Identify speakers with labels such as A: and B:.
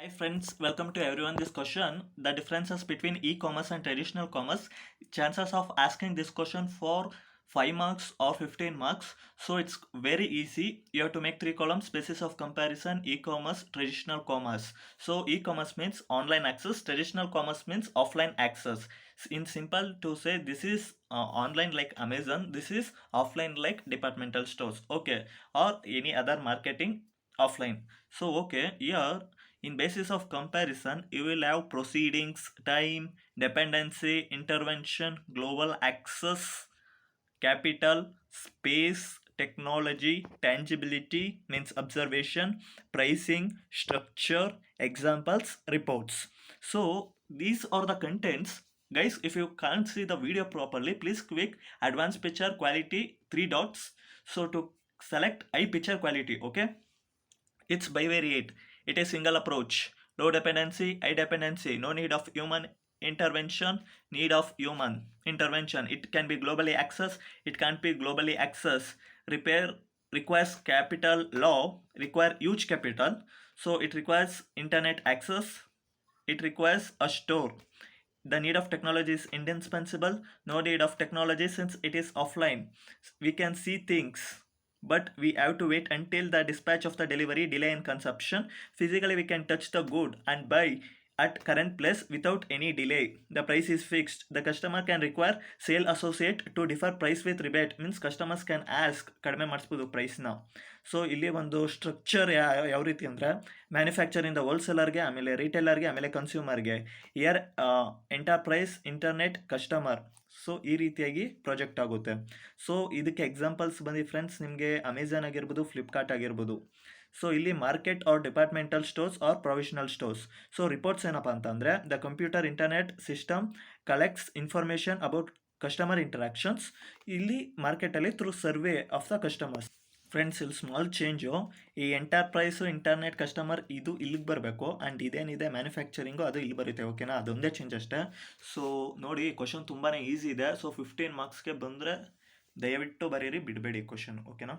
A: Hi friends, welcome to everyone. This question, the differences between e-commerce and traditional commerce, chances of asking this question for 5 marks or 15 marks. So it's very easy. You have to make 3 columns, basis of comparison, e-commerce, traditional commerce. So e-commerce means online access, traditional commerce means offline access. In simple to say, this is online like Amazon, this is offline like departmental stores, okay, or any other marketing offline. So okay, here in basis of comparison, you will have proceedings, time, dependency, intervention, global access, capital, space, technology, tangibility means observation, pricing, structure, examples, reports. So these are the contents. Guys, if you can't see the video properly, please click advanced picture quality 3 dots. So to select high picture quality, okay? It's bivariate. It is single approach. Low dependency, high dependency. No need of human intervention, need of human intervention. It can be globally accessed, it can't be globally accessed. Repair requires capital, law require huge capital. So it requires internet access, it requires a store. The need of technology is indispensable. No need of technology since it is offline. We can see things, but we have to wait until the dispatch of the delivery, delay in consumption. Physically we can touch the good and buy at current place without any delay. The price is fixed. The customer can require sale associate to differ price with rebate, means customers can ask ಕಡಿಮೆ ಮಾಡಿಸ್ಬೋದು ಪ್ರೈಸ್ನ. So ಇಲ್ಲಿ ಒಂದು structure ಯಾವ ರೀತಿ ಅಂದರೆ, ಮ್ಯಾನುಫ್ಯಾಕ್ಚರಿಂದ ಹೋಲ್ಸೇಲರ್ಗೆ, ಆಮೇಲೆ ರಿಟೇಲರ್ಗೆ, ಆಮೇಲೆ ಕನ್ಸ್ಯೂಮರ್ಗೆ, year enterprise, internet, customer. So ಈ ರೀತಿಯಾಗಿ ಪ್ರಾಜೆಕ್ಟ್ ಆಗುತ್ತೆ. ಸೊ ಇದಕ್ಕೆ ಎಕ್ಸಾಂಪಲ್ಸ್ ಬಂದು ಫ್ರೆಂಡ್ಸ್ ನಿಮಗೆ ಅಮೆಝಾನ್ ಆಗಿರ್ಬೋದು, ಫ್ಲಿಪ್ಕಾರ್ಟ್ ಆಗಿರ್ಬೋದು. ಸೊ ಇಲ್ಲಿ market or departmental stores or provisional stores. So reports ಏನಪ್ಪ ಅಂತಂದರೆ, the computer internet system collects information about customer interactions. ಇಲ್ಲಿ ಮಾರ್ಕೆಟಲ್ಲಿ through survey of the customers. Friends ಇಲ್ಲಿ ಸ್ಮಾಲ್ ಚೇಂಜು, ಈ ಎಂಟರ್ಪ್ರೈಸು, ಇಂಟರ್ನೆಟ್, ಕಸ್ಟಮರ್ ಇದು ಇಲ್ಲಿಗೆ ಬರಬೇಕು, ಆ್ಯಂಡ್ ಇದೇನಿದೆ ಮ್ಯಾನುಫ್ಯಾಕ್ಚರಿಂಗು ಅದು ಇಲ್ಲಿ ಬರುತ್ತೆ, ಓಕೆನಾ? ಅದೊಂದೇ ಚೇಂಜ್ ಅಷ್ಟೇ. ಸೊ ನೋಡಿ, ಕ್ವಶನ್ ತುಂಬಾ ಈಸಿ ಇದೆ. ಸೊ 15 ಮಾರ್ಕ್ಸ್ಗೆ ಬಂದರೆ ದಯವಿಟ್ಟು ಬರೀರಿ, ಬಿಡಬೇಡಿ ಕ್ವಶನ್, ಓಕೆನಾ?